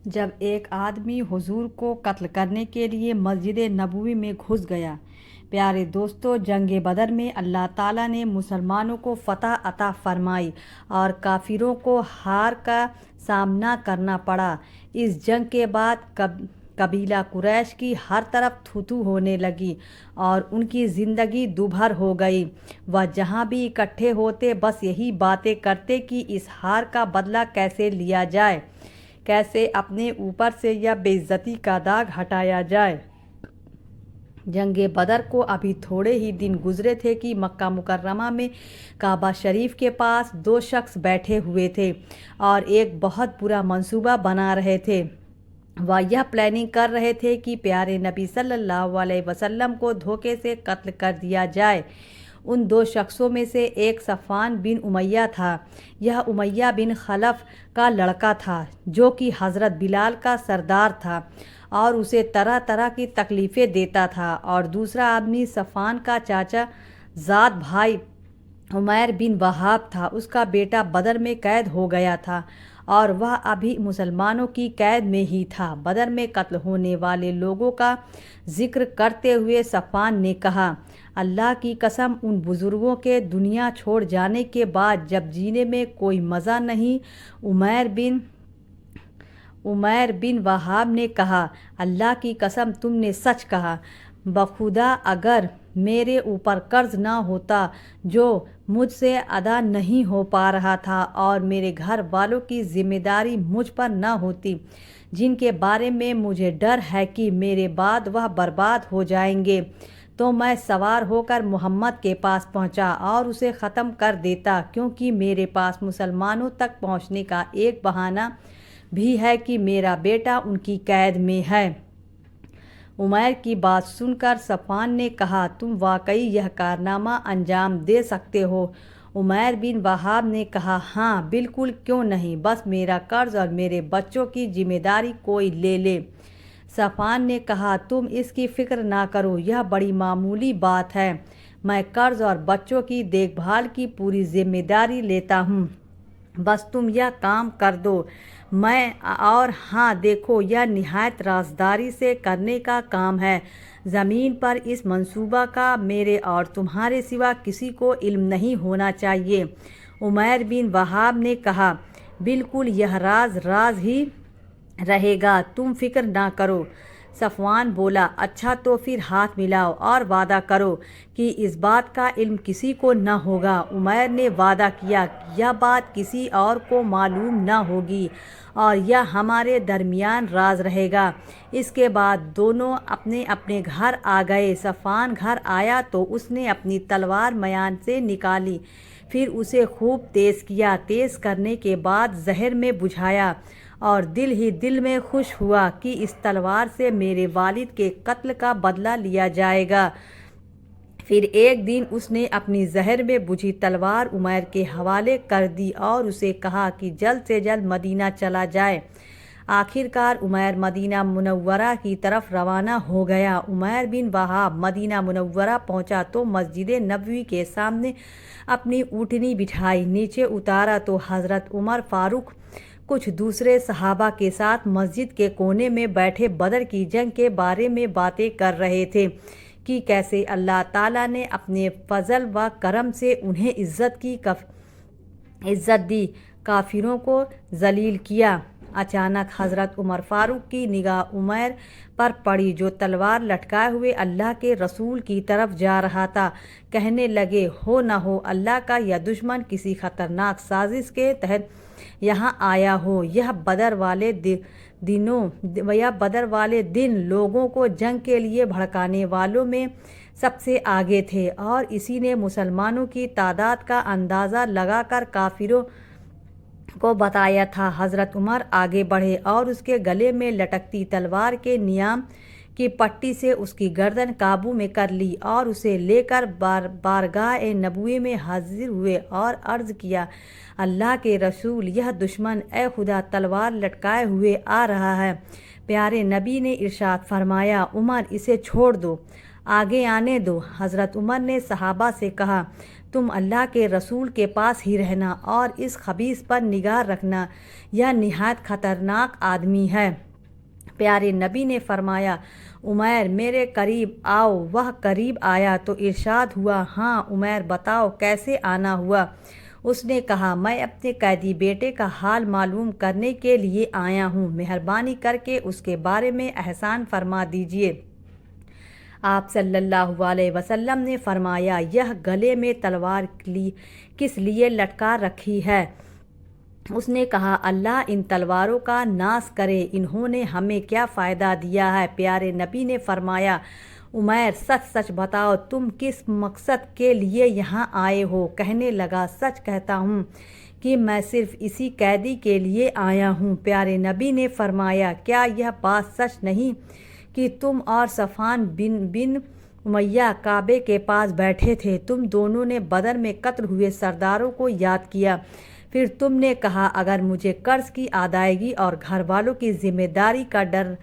जब एक आदमी हुजूर को कत्ल करने के लिए मस्जिद नबवी में घुस गया। प्यारे दोस्तों, जंग बदर में अल्लाह ताला ने मुसलमानों को फ़तह अता फरमाई और काफिरों को हार का सामना करना पड़ा। इस जंग के बाद कबीला कुरैश की हर तरफ थू होने लगी और उनकी ज़िंदगी दुभर हो गई। वह जहाँ भी इकट्ठे होते बस यही बातें करते कि इस हार का बदला कैसे लिया जाए, कैसे अपने ऊपर से यह बेइज्जती का दाग हटाया जाए। जंग बदर को अभी थोड़े ही दिन गुजरे थे कि मक्का मुकर्रमा में काबा शरीफ के पास दो शख्स बैठे हुए थे और एक बहुत बुरा मंसूबा बना रहे थे। वह यह प्लानिंग कर रहे थे कि प्यारे नबी सल्लल्लाहु अलैहि वसल्लम को धोखे से कत्ल कर दिया जाए। उन दो शख्सों में से एक सफ़वान बिन उमैया था। यह उमैया बिन खलफ का लड़का था जो कि हज़रत बिलाल का सरदार था और उसे तरह तरह की तकलीफ़ें देता था। और दूसरा आदमी सफ़वान का चाचा ज़ात भाई उमैर बिन वहाब था। उसका बेटा बदर में कैद हो गया था और वह अभी मुसलमानों की कैद में ही था। बदर में कत्ल होने वाले लोगों का जिक्र करते हुए सफ़वान ने कहा, अल्लाह की कसम, उन बुज़ुर्गों के दुनिया छोड़ जाने के बाद जब जीने में कोई मज़ा नहीं। उमैर बिन वहाब ने कहा, अल्लाह की कसम, तुमने सच कहा। बखुदा अगर मेरे ऊपर कर्ज ना होता जो मुझसे अदा नहीं हो पा रहा था और मेरे घर वालों की जिम्मेदारी मुझ पर ना होती जिनके बारे में मुझे डर है कि मेरे बाद वह बर्बाद हो जाएंगे, तो मैं सवार होकर मोहम्मद के पास पहुंचा और उसे ख़त्म कर देता, क्योंकि मेरे पास मुसलमानों तक पहुंचने का एक बहाना भी है कि मेरा बेटा उनकी कैद में है। उमैर की बात सुनकर सफ़वान ने कहा, तुम वाकई यह कारनामा अंजाम दे सकते हो। उमैर बिन वहाब ने कहा, हाँ बिल्कुल, क्यों नहीं, बस मेरा कर्ज और मेरे बच्चों की जिम्मेदारी कोई ले ले। सफ़वान ने कहा, तुम इसकी फ़िक्र ना करो, यह बड़ी मामूली बात है। मैं कर्ज और बच्चों की देखभाल की पूरी जिम्मेदारी लेता हूँ, बस तुम यह काम कर दो। और हाँ देखो, यह निहायत राजदारी से करने का काम है। ज़मीन पर इस मंसूबा का मेरे और तुम्हारे सिवा किसी को इल्म नहीं होना चाहिए। उमैर बिन वहाब ने कहा, बिल्कुल, यह राज ही रहेगा, तुम फिक्र ना करो। सफ़वान बोला, अच्छा तो फिर हाथ मिलाओ और वादा करो कि इस बात का इल्म किसी को न होगा। उमैर ने वादा किया कि यह बात किसी और को मालूम न होगी और यह हमारे दरमियान राज रहेगा। इसके बाद दोनों अपने अपने घर आ गए। सफ़वान घर आया तो उसने अपनी तलवार मयान से निकाली, फिर उसे खूब तेज़ किया। तेज़ करने के बाद जहर में बुझाया और दिल ही दिल में खुश हुआ कि इस तलवार से मेरे वालिद के कत्ल का बदला लिया जाएगा। फिर एक दिन उसने अपनी जहर में बुझी तलवार उमैर के हवाले कर दी और उसे कहा कि जल्द से जल्द मदीना चला जाए। आखिरकार उमैर मदीना मुनव्वरा की तरफ रवाना हो गया। उमैर बिन वहाब मदीना मुनव्वरा पहुंचा तो मस्जिद नबवी के सामने अपनी ऊँटनी बिठाई, नीचे उतारा तो हज़रत उमर फारूक कुछ दूसरे सहाबा के साथ मस्जिद के कोने में बैठे बदर की जंग के बारे में बातें कर रहे थे कि कैसे अल्लाह ताला ने अपने फजल व करम से उन्हें इज़्ज़त दी, काफिरों को जलील किया। अचानक हज़रत उमर फारूक की निगाह उमैर पर पड़ी जो तलवार लटकाए हुए अल्लाह के रसूल की तरफ जा रहा था। कहने लगे, हो न हो अल्लाह का यह दुश्मन किसी ख़तरनाक साजिश के तहत यहाँ आया हो। यह बदर वाले दिन लोगों को जंग के लिए भड़काने वालों में सबसे आगे थे और इसी ने मुसलमानों की तादाद का अंदाज़ा लगाकर काफिरों को बताया था। हज़रत उमर आगे बढ़े और उसके गले में लटकती तलवार के नियाम की पट्टी से उसकी गर्दन काबू में कर ली और उसे लेकर बारगाह नबवी में हाजिर हुए और अर्ज़ किया, अल्लाह के रसूल, यह दुश्मन ए खुदा तलवार लटकाए हुए आ रहा है। प्यारे नबी ने इरशाद फरमाया, उमर, इसे छोड़ दो, आगे आने दो। हज़रत उमर ने सहाबा से कहा, تم اللہ کے رسول کے پاس ہی رہنا اور اس خبیث پر نگاہ رکھنا، یہ نہایت خطرناک آدمی ہے۔ پیارے نبی نے فرمایا، عمیر میرے قریب آؤ۔ وہ قریب آیا تو ارشاد ہوا، ہاں عمیر بتاؤ کیسے آنا ہوا؟ اس نے کہا، میں اپنے قیدی بیٹے کا حال معلوم کرنے کے لیے آیا ہوں، مہربانی کر کے اس کے بارے میں احسان فرما دیجیے۔ آپ صلی اللہ علیہ وسلم نے فرمایا، یہ گلے میں تلوار کس لیے لٹکا رکھی ہے؟ اس نے کہا، اللہ ان تلواروں کا ناش کرے، انہوں نے ہمیں کیا فائدہ دیا ہے؟ پیارے نبی نے فرمایا، عمیر سچ سچ بتاؤ تم کس مقصد کے لیے یہاں آئے ہو؟ کہنے لگا، سچ کہتا ہوں کہ میں صرف اسی قیدی کے لیے آیا ہوں۔ پیارے نبی نے فرمایا، کیا یہ بات سچ نہیں کہ تم اور صفوان بن امیہ کعبے کے پاس بیٹھے تھے؟ تم دونوں نے بدر میں قتل ہوئے سرداروں کو یاد کیا، پھر تم نے کہا، اگر مجھے قرض کی ادائیگی اور گھر والوں کی ذمہ داری کا ڈر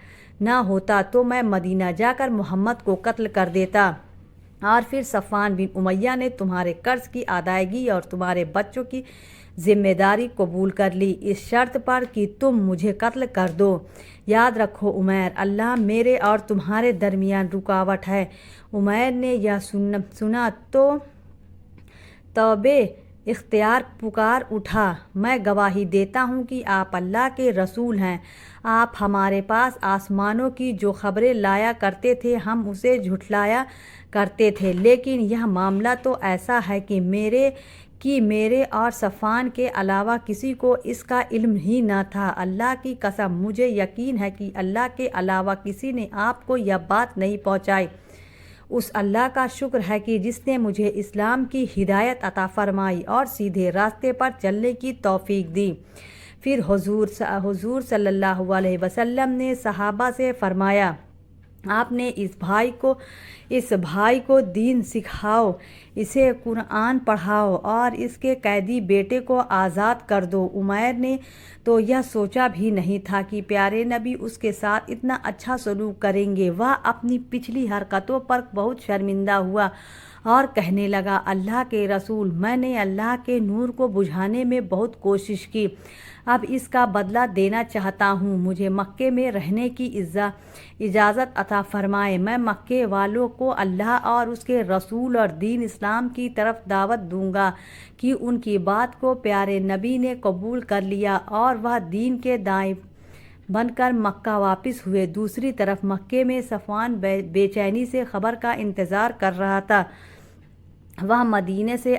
نہ ہوتا تو میں مدینہ جا کر محمد کو قتل کر دیتا، اور پھر صفوان بن امیہ نے تمہارے قرض کی ادائیگی اور تمہارے بچوں کی ذمہ داری قبول کر لی، اس شرط پر کہ تم مجھے قتل کر دو۔ یاد رکھو عمیر، اللہ میرے اور تمہارے درمیان رکاوٹ ہے۔ عمیر نے یہ سنا تو توبہ اختیار پکار اٹھا، میں گواہی دیتا ہوں کہ آپ اللہ کے رسول ہیں۔ آپ ہمارے پاس آسمانوں کی جو خبریں لایا کرتے تھے ہم اسے جھٹلایا کرتے تھے، لیکن یہ معاملہ تو ایسا ہے کہ میرے اور صفوان کے علاوہ کسی کو اس کا علم ہی نہ تھا۔ اللہ کی قسم مجھے یقین ہے کہ اللہ کے علاوہ کسی نے آپ کو یہ بات نہیں پہنچائی۔ اس اللہ کا شکر ہے کہ جس نے مجھے اسلام کی ہدایت عطا فرمائی اور سیدھے راستے پر چلنے کی توفیق دی۔ پھر حضور صلی اللہ علیہ وسلم نے صحابہ سے فرمایا، آپ نے اس بھائی کو دین سکھاؤ، اسے قرآن پڑھاؤ اور اس کے قیدی بیٹے کو آزاد کر دو۔ عمیر نے تو یہ سوچا بھی نہیں تھا کہ پیارے نبی اس کے ساتھ اتنا اچھا سلوک کریں گے۔ وہ اپنی پچھلی حرکتوں پر بہت شرمندہ ہوا اور کہنے لگا، اللہ کے رسول، میں نے اللہ کے نور کو بجھانے میں بہت کوشش کی، اب اس کا بدلہ دینا چاہتا ہوں، مجھے مکے میں رہنے کی اجازت عطا فرمائے، میں مکے والوں کو اللہ اور اس کے رسول اور دین اسلام کی طرف دعوت دوں گا کہ ان کی بات کو پیارے نبی نے قبول کر لیا اور وہ دین کے داعی بن کر مکہ واپس ہوئے۔ دوسری طرف مکے میں صفوان بے چینی سے خبر کا انتظار کر رہا تھا۔ وہ مدینے سے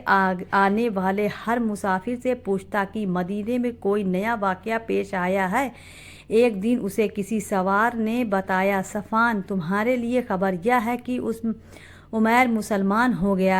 آنے والے ہر مسافر سے پوچھتا کہ مدینے میں کوئی نیا واقعہ پیش آیا ہے۔ ایک دن اسے کسی سوار نے بتایا، صفوان، تمہارے لیے خبر یہ ہے کہ عمیر مسلمان ہو گیا